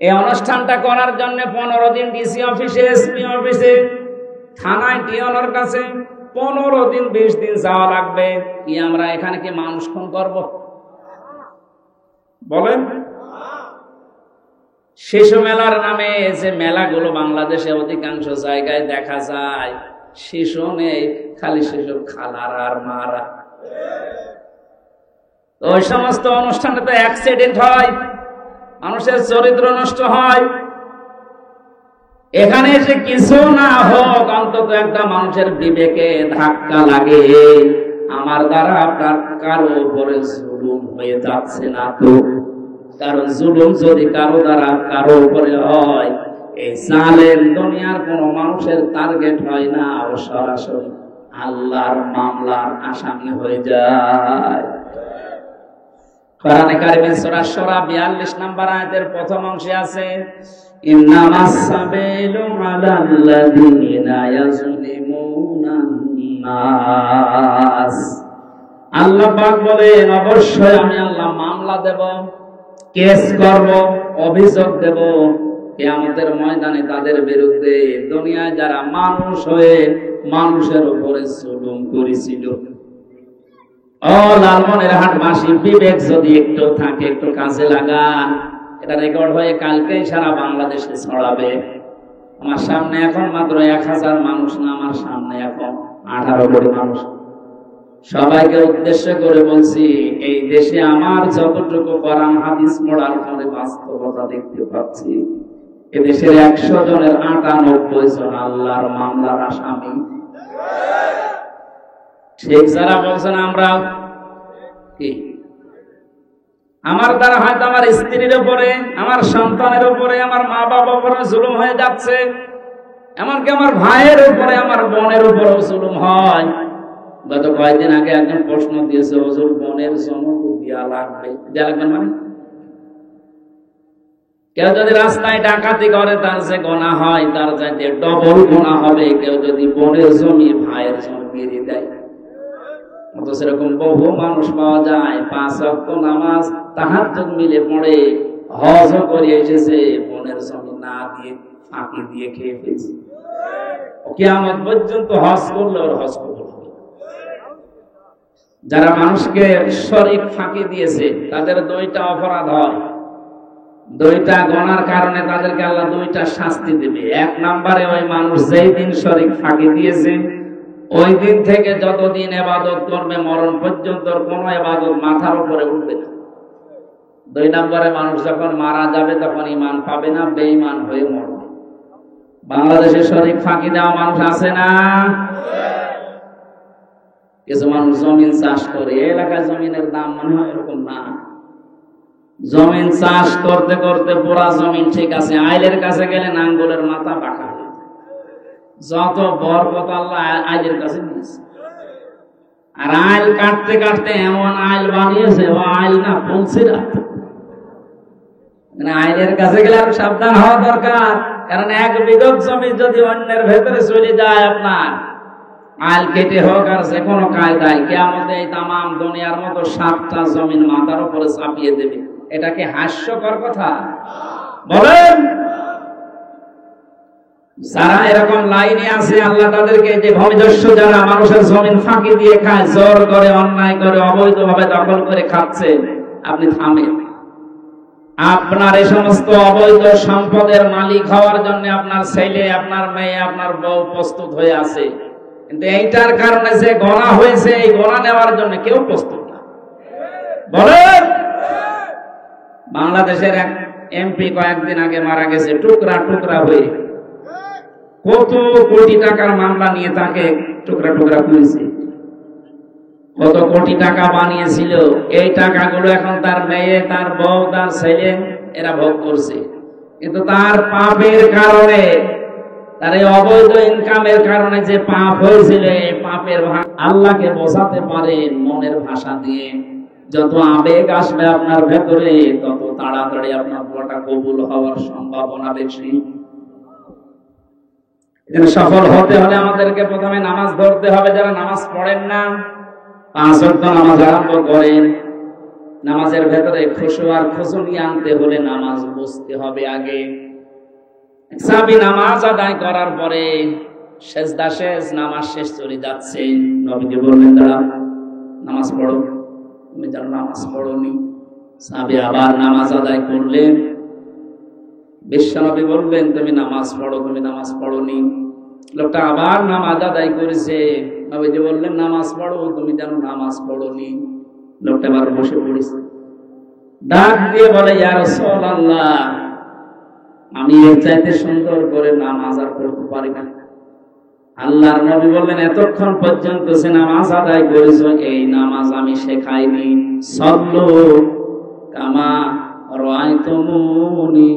এই অনুষ্ঠানটা করার জন্য 15 দিন ডিসি অফিসে, এসপি অফিসে, থানায়, টিওনোর কাছে 15 দিন 20 দিন যাওয়া লাগবে। কি আমরা এখানে কি মানুষ খুন করব? বলেন। শিশু মেলার নামে যে মেলাগুলো বাংলাদেশে অধিকাংশ জায়গায় দেখা যায়, শিশু নেই, খালি শিশুর খালারা আর মারা। ওই সমস্ত অনুষ্ঠানে তো অ্যাক্সিডেন্ট হয়, মানুষের চরিত্র নষ্ট হয়। এখানে এসে কিছু না হোক, অন্তত একটা মানুষের বিবেকে ধাক্কা লাগে, আমার দ্বারা আপনার কারো উপরে জুলুম হয়ে যাচ্ছে না তো? কারণ জুলুম যদি কারো দ্বারা কারো উপরে হয়, এই জালেম দুনিয়ার কোন মানুষের টার্গেট হয় না, ও সরাসরি আল্লাহর মামলার আসামি হয়ে যায়। কোরআনে কারিমে সূরা শুরা 42 নম্বর আয়াতের প্রথম অংশে আছে, ইন্নামাস সাবিলু আলাল্লাযিনা ইয়াজলিমুনান নাস। আল্লাহ পাক বলেন, অবশ্যই আমি আল্লাহ মামলা দেব, কেস করব, অভিযোগ দেব কিয়ামতের ময়দানে তাদের বিরুদ্ধে, দুনিয়ায় যারা মানুষ হয়ে মানুষের উপরে জুলুম করেছিল। ও লালমনিরহাটবাসী, বিবেক যদি একটু থাকে, একটু কাজে লাগান, এটা রেকর্ড হয়ে কালকেই সারা বাংলাদেশে ছড়াবে। আমার সামনে এখন মাত্র 1000 মানুষ না, আমার সামনে এখন 18 কোটি মানুষ। সবাইকে উদ্দেশ্য করে বলছি, এই দেশে আমার যতটুকু কোরআন হাদিস পড়ার পরে বাস্তবতা দেখতে পাচ্ছি, এদেশের 100 জনের 98 জন আল্লাহর মামলার আসামি। ঠিক যারা বলছেন আমরা কি, আমার দ্বারা হয়তো আমার স্ত্রীর উপরে, আমার সন্তানের উপরে, আমার মা বাবার উপরে জুলুম হয়ে যাচ্ছে, এমনকি আমার ভাইয়ের উপরে, আমার বোনের উপরেও জুলুম হয়। গত কয়েকদিন আগে একজন প্রশ্ন দিয়েছে, হুজুর বোনের জনক দেয়া লাগবে, দেয়া লাগবে মানে কেউ যদি রাস্তায় ডাকাতি করে তার যে গুনাহ হয় তার চাইতে ডবল গুনাহ হবে কেউ যদি বোনের জমি ভাইয়ের জমি মেরে দেয়। অত সেরকম বহু মানুষ পাওয়া যায় 5 ওয়াক্ত নামাজ তাহাজ্জুদ মিলে পড়ে, হজ করে এসেছে, বোনের জমি না দিয়ে ফাঁকি দিয়ে খেয়ে ফেলছে। কিয়ামত পর্যন্ত হজ করলে ওর হজ কবুল হবে। যারা মানুষকে শরীক ফাঁকি দিয়েছে তাদের 2টা অপরাধ হয়, 2টা গুনার কারণে তাদেরকে আল্লাহ 2টা শাস্তি দেবে। 1 নম্বরে ওই মানুষ যেই দিন শরীক ফাঁকি দিয়েছে ওই দিন থেকে যতদিন ইবাদত করবে মরণ পর্যন্ত কোনো ইবাদত মাথার উপরে উঠবে না। 2 নম্বরে মানুষ যখন মারা যাবে তখন ঈমান পাবে না, বেঈমান হয়ে মরবে। বাংলাদেশে শরীক ফাঁকি দেওয়া মানুষ আছে না? কিছু মানুষ জমিন চাষ করে, এলাকায় জমিনের দাম মনে হয় এরকম না, জমিন চাষ করতে করতে পুরা জমিন ঠিক আছে, আইলের কাছে গেলে নাঙ্গলের মাথা বাঁকা হয়ে যায়। যত বরকত আল্লাহ আইলের কাছে দিয়েছে, আর আইল কাটতে কাটতে এমন আইল বানিয়েছে, ও আইল না পৌঁছেরা। আইলের কাছে গেলে আর সাবধান হওয়া দরকার, কারণ 1 বিঘত জমি যদি অন্যের ভেতরে চলে যায় আপনার, আইল কেটে হোক আর যে কোনো কায়দায়, কিয়ামতে এই তামাম দুনিয়ার মতো 7টা জমিন মাথার উপরে চাপিয়ে দেবে। এটা কি হাস্যকর কথা? বলেন। যারা এরকম লাইনে আছে আল্লাহ তাদেরকে, যে ভূমিদস্যু যারা মানুষের জমিন ফাঁকি দিয়ে খায়, জোর করে, অন্যায় করে, অবৈধভাবে দখল করে খাচ্ছে, আপনি থামেন। আপনার এই সমস্ত অবৈধ সম্পদের মালিক হওয়ার জন্য আপনার ছেলে, আপনার মেয়ে, আপনার বউ প্রস্তুত হয়ে আছে, কিন্তু এইটার কারণে যে গোনা হয়েছে, এই গোনা নেওয়ার জন্য কেউ প্রস্তুত না। বলেন। বাংলাদেশের এক এমপি কয়েকদিন আগে মারা গেছে, টুকরা টুকরা হয়ে। কত কোটি টাকার মামলা নিয়ে তাকে টুকরা টুকরা করেছে, কত কোটি টাকা বানিয়েছিল। এই টাকাগুলো এখন তার মেয়ে, তার বউ, তার ছেলে এরা ভোগ করছে। কিন্তু তার পাপের কারণে, তার এই অবৈধ ইনকামের কারণে যে পাপ হয়েছিল, এই পাপের আল্লাহকে বোঝাতে পারেন মনের ভাষা দিয়ে যত আবেগ আসবে আপনার ভেতরে তত তাড়াতাড়ি আপনার দোয়াটা কবুল হওয়ার সম্ভাবনা বেশি। এখানে সফল হতে হলে আমাদেরকে প্রথমে নামাজ ধরতে হবে। যারা নামাজ পড়েন না, 5 ওয়াক্ত নামাজ আরম্ভ করেন, নামাজের ভেতরে খুশু আর খুশুনি আনতে হলে নামাজ বুঝতে হবে আগে। সাহাবী নামাজ আদায় করার পরে সেজদা শেষ, নামাজ শেষ, চলে যাচ্ছে, নবীজি বললেন দাঁড়াও, নামাজ পড়ো। তুমি জানো নামাজ পড়োনি। সাহাবী আবার নামাজ আদায় করলেন। বিশ্বনবী বললেন তুমি নামাজ পড়ো, তুমি নামাজ পড়োনি। লোকটা আবার নামাজ আদায় করেছে। নবীজি বললেন নামাজ পড়ো, তুমি জানো নামাজ পড়োনি। লোকটা আবার বসে পড়েছে। ডাক দিয়ে বলে ইয়া রাসূলুল্লাহ, আমি এর চাইতে সুন্দর করে নামাজ আর পড়তে পারি না। আল্লাহর নবী বললেন এতক্ষণ পর্যন্ত সে নামাজ আদায় করেছো, এই নামাজ আমি শেখাইনি। সাল্লু কামা রাআইতুমুনি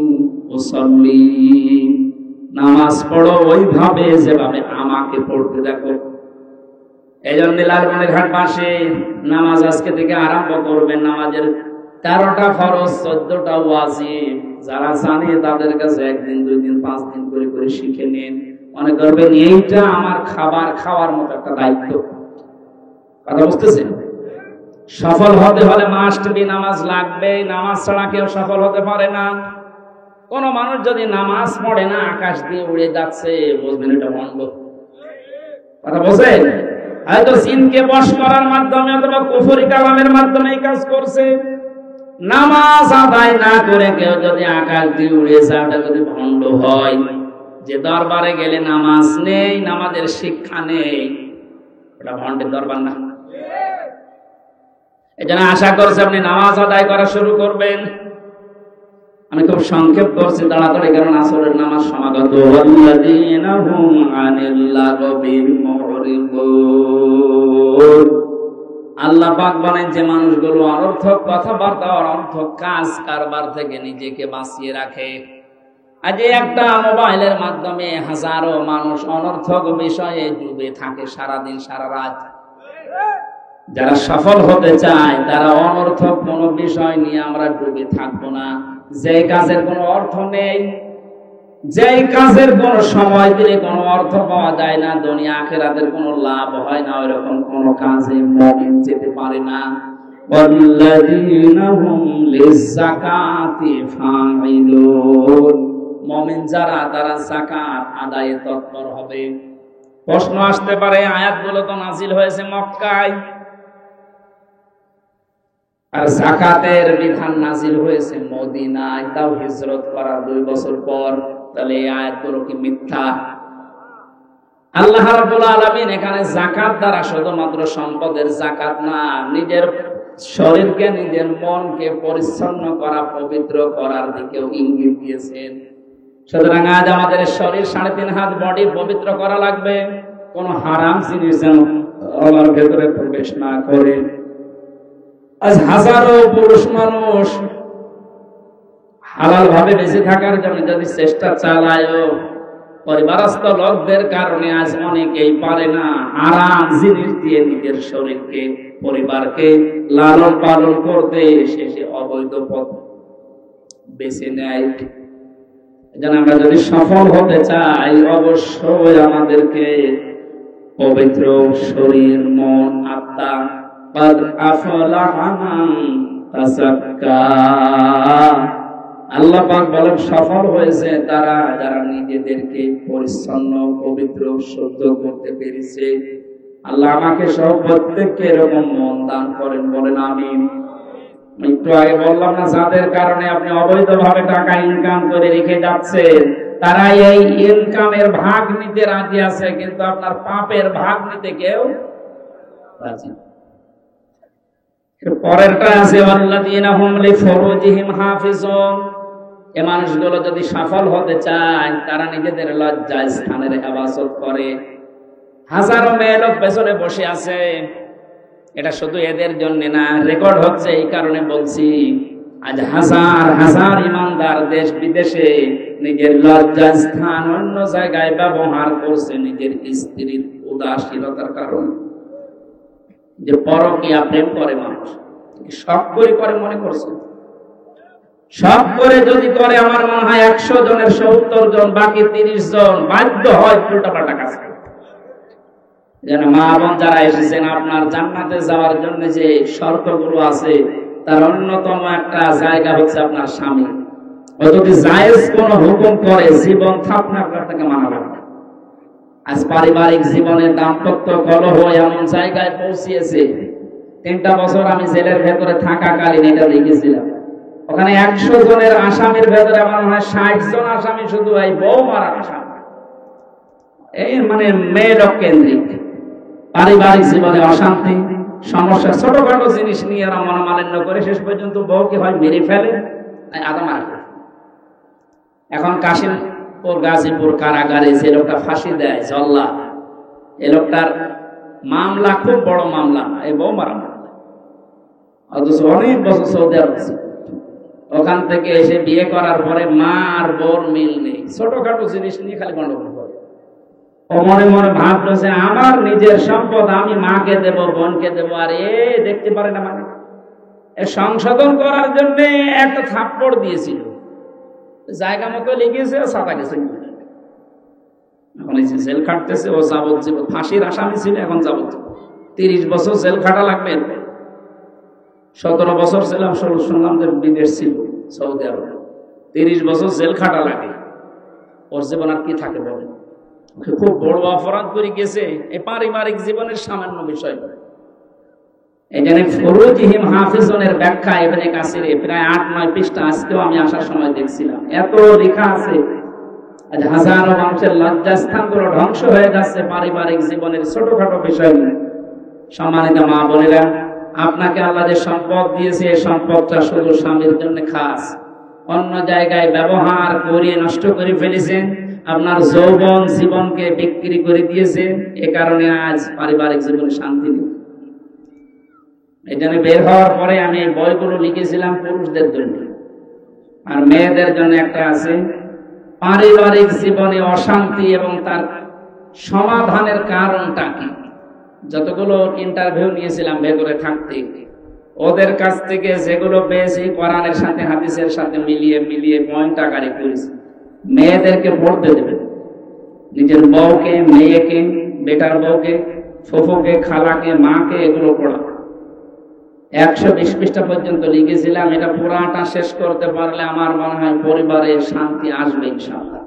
উসাল্লি, নামাজ পড়ো ওইভাবে যেভাবে আমাকে পড়তে দেখো। এইজন্য লালমনিরহাট মাসে নামাজ আজকে থেকে আরম্ভ করবেন। নামাজের 13টা ফরজ, 14টা ওয়াজিব। যারা জানে তাদের কাছে 1 দিন 2 দিন 5 দিন করে করে শিখে নিন। মনে করবেন এইটা আমার খাবার খাওয়ার মতো একটা দায়িত্ব। কথা বুঝতেছেন? সফল হতে হলে মাস্ট বি নামাজ লাগবে। নামাজ ছাড়া কেউ সফল হতে পারে না। কোন মানুষ যদি নামাজ পড়ে না, আকাশ দিয়ে উড়ে যাচ্ছে, বুঝবেন এটা ভণ্ড। কথা বোঝেন? হয়তো জিনকে বশ করার মাধ্যমে অথবা কুফরি কালামের মাধ্যমে এই কাজ করছে। নামাজ আদায় না করে কেউ যদি আকাশ দিয়ে উড়ে যায়, ওটা যদি ভণ্ড হয়। যে দরবারে গেলে নামাজ নেই, নামাজের শিক্ষা নেই, ওটা ভণ্ডের দরবার না। এজন্য আশা করছি আপনি নামাজ আদায় করা শুরু করবেন। আমি খুব সংক্ষেপ করছি তাড়াতাড়ি, কারণ আসরের নামাজ সমাগত। ওয়াল্লাযীনা হুম আনিল লাগবি মুরিদুন, আল্লাহ পাক বলেন যে মানুষগুলো অনর্থক কথাবার্তা আর অনর্থক কাজ কারবার থেকে নিজেকে বাঁচিয়ে রাখে। আজ একটা মোবাইলের মাধ্যমে হাজারো মানুষ অনর্থক বিষয়ে ডুবে থাকে সারাদিন সারা রাত। যারা সফল হতে চায় তারা অনর্থক কোন বিষয় নিয়ে আমরা ডুবে থাকবো না। যে কাজের কোনো অর্থ নেই, যে কাজের কোনো সময় দিলে কোনো অর্থ পাওয়া যায় না, দুনিয়া আখিরাতের কোনো লাভ হয় না, ওইরকম কোন কাজে মুমিন যেতে পারে না। ওয়াল্লাযীনা হুম লিয-যাকাতি ফাঈলুন, মুমিন যারা তারা যাকাত আদায়ে তৎপর হবে। প্রশ্ন আসতে পারে আয়াতগুলো তো নাজিল হয়েছে মক্কায়, আর যাকাতের বিধান নাজিল হয়েছে মদিনায়, তাও হিজরত করার 2 বছর পর। তাহলে এই আয়াতগুলো কি মিথ্যা? আল্লাহ রাব্বুল আলামিন এখানে যাকাত দ্বারা শুধুমাত্র সম্পদের যাকাত না, নিজের শরীরকে, নিজের মনকে পরিচ্ছন্ন করা, পবিত্র করার দিকেও ইঙ্গিত দিয়েছেন। সুতরাং আজ আমাদের শরীর 3.5 হাত বডি পবিত্র করা লাগবে। কোন হারাম জিনিস যেন আমার ভেতরে প্রবেশ না করে। আজ হাজারো পুরুষ মানুষ হালাল ভাবে বেঁচে থাকার জন্য যদি চেষ্টা চালায়, পরিবারস্থ লোকদের কারণে আজ অনেকেই পারে না। হারাম জিনিস দিয়ে নিজের শরীরকে, পরিবারকে লালন পালন করতে শেষে অবৈধ পথ বেছে নেয়। এজন্য আমরা যদি সফল হতে চাই, অবশ্যই আমাদেরকে পবিত্র শরীর, মন, আত্মা, قد أفلح من تزكى, আল্লাহ পাক বলেন সফল হয়েছে তারা যারা নিজেদেরকে পরিচ্ছন্ন, পবিত্র, শুদ্ধ করতে পেরেছে। আল্লাহ আমাকে সহ প্রত্যেককে এরকম মন দান করেন, বলেন আমিন। একটু আগে বললাম না, যাদের কারণে আপনি অবৈধভাবে টাকা ইনকাম করে রেখে যাচ্ছেন, তারা এই ইনকামের ভাগ নিতে রাজি আছে, কিন্তু আপনার পাপের ভাগ নিতে কেউ রাজি না। পরেরটা আছে ওয়াল্লাযীনা হুম লিফুরুজিহিম হাফিজুন, এই মানুষগুলো যদি সফল হতে চায় তারা নিজেদের লজ্জা স্থানের হেফাজত করে। হাজারো মেয়ে লোক পেছনে বসে আছে, এটা শুধু এদের জন্য না, রেকর্ড হচ্ছে এই কারণে বলছি। আজ হাজার হাজার ইমানদার দেশ বিদেশে নিজের লজ্জা স্থান অন্য জায়গায় ব্যবহার করছে নিজের স্ত্রীর উদাসীনতার কারণে। যে পরকীয়া প্রেম করে মানুষ, শখ করে মনে করছে? শখ করে যদি করে, আমার মনে হয় 100 জনের 70 জন, বাকি 30 জন বাধ্য হয় উল্টাপাল্টা কাজ করতে। যেন মা বোন যারা এসেছেন, আপনার জান্নাতে যাওয়ার জন্য যে শর্তগুলো আছে তার অন্যতম একটা জায়গা হচ্ছে আপনার স্বামী। ও যদি জায়েজ কোন হুকুম করে, জীবন থাপনা আপনাকে মানা লাগবে। আজ পারিবারিক জীবনে দাম্পত্য কলহ এমন জায়গায় পৌঁছিয়েছে, 3টা বছর আমি জেলের ভেতরে থাকাকালীন এটা দেখেছিলাম। ওখানে 100 জনের আসামির ভেতরে আমার মনে হয় 60 জন আসামি শুধু এই বউ মারার আসামি। এই মানে মেয়েলোক কেন্দ্রিক পারিবারিক জীবনে অশান্তি, সমস্যা, ছোটখাটো জিনিস নিয়ে এরা মনোমালিন্য করে শেষ পর্যন্ত বউকে হয় মেরে ফেলে, আদা মারে। এখন কাশিমপুর গাজীপুর কারাগারে যে লোকটা ফাঁসি দেয় জল্লা, এই লোকটার মামলা খুব বড় মামলা, এই বউ মারা মামলা, অথচ অনেক বছর সৌদি আরব ছিল। ওখান থেকে এসে বিয়ে করার পরে মা আর বোর মিল নেই, ছোটখাটো জিনিস নিয়ে খালি গন্ডগোল করে। ও মনে মনে ভাবলো যে আমার নিজের সম্পদ আমি মাকে দেব, বোনকে দেবো, আর এ দেখতে পারে না। মানে সংশোধন করার জন্য একটা থাপ্পড় দিয়েছিল, জায়গা মতো লেগেছে, সাদা গেছে। এখন এই যে জেল খাটতেছে, ও যাবজ্জীবন ফাঁসির আসামি ছিল, এখন যাবজ্জীবন 30 বছর জেল খাটা লাগবে। 17 বছর ছিলাম, শুনলাম যে বিদেশ ছিল সৌদি আরব, 30 বছর জেল খাটা লাগে। ওর জীবন আর কি থাকে বলেন? খুব বড় অপরাধ করে গেছে। এই পারিবারিক জীবনের সামান্য বিষয়। এখানে ফুরুজিহিম হাফিজুনের ব্যাখ্যা ইবনে কাসিরে প্রায় 8-9 পৃষ্ঠা, আজকেও আমি আসার সময় দেখছিলাম, এত লেখা আছে। আজ হাজারো মানুষের লজ্জাস্থানগুলো ধ্বংস হয়ে যাচ্ছে পারিবারিক জীবনের ছোটখাটো বিষয় নিয়ে। সম্মানিত মা বোনেরা, আপনাকে আল্লাহ যে সম্পদ দিয়েছে, এই সম্পদটা শুধু স্বামীর জন্য খাস, অন্য জায়গায় ব্যবহার করে নষ্ট করে ফেলেছেন। আপনার যৌবন জীবনকে বিক্রি করে দিয়েছে, এ কারণে আজ পারিবারিক জীবনে শান্তি নেই। এই জন্য বের হওয়ার পরে আমি এই বইগুলো লিখেছিলাম পুরুষদের জন্য, আর মেয়েদের জন্য একটা আছে পারিবারিক জীবনে অশান্তি এবং তার সমাধানের কারণটা কি। যতগুলো ইন্টারভিউ নিয়েছিলাম ভেতরে থাকতে, ওদের কাছ থেকে যেগুলো পেয়েছি কোরআনের সাথে হাদিসের সাথে মিলিয়ে পয়েন্ট আকারে করেছি। মেয়েদেরকে পড়তে দেবেন, নিজের বউকে, মেয়েকে, বেটার বউকে, ফুফুকে, খালাকে, মাকে, এগুলো পড়া। 120 পৃষ্ঠা পর্যন্ত লিখেছিলাম। এটা পুরাটা শেষ করতে পারলে আমার মনে হয় পরিবারে শান্তি আসবে ইনশাআল্লাহ।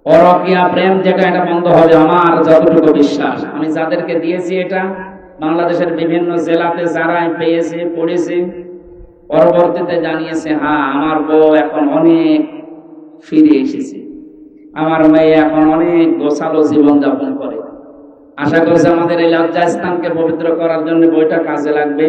পরকীয়া প্রেম যেটা, এটা বন্ধ হবে আমার যতটুকু বিশ্বাস। আমি যাদেরকে দিয়েছি এটা, বাংলাদেশের বিভিন্ন জেলাতে যারা পেয়েছে, পড়েছে, পরবর্তীতে জানিয়েছে, হ্যাঁ আমার বউ এখন অনেক ফিরে এসেছে, আমার মেয়ে এখন অনেক গোছালো জীবন যাপন করে। আশা করছি আমাদের এই লজ্জাস্থানকে পবিত্র করার জন্য বইটা কাজে লাগবে।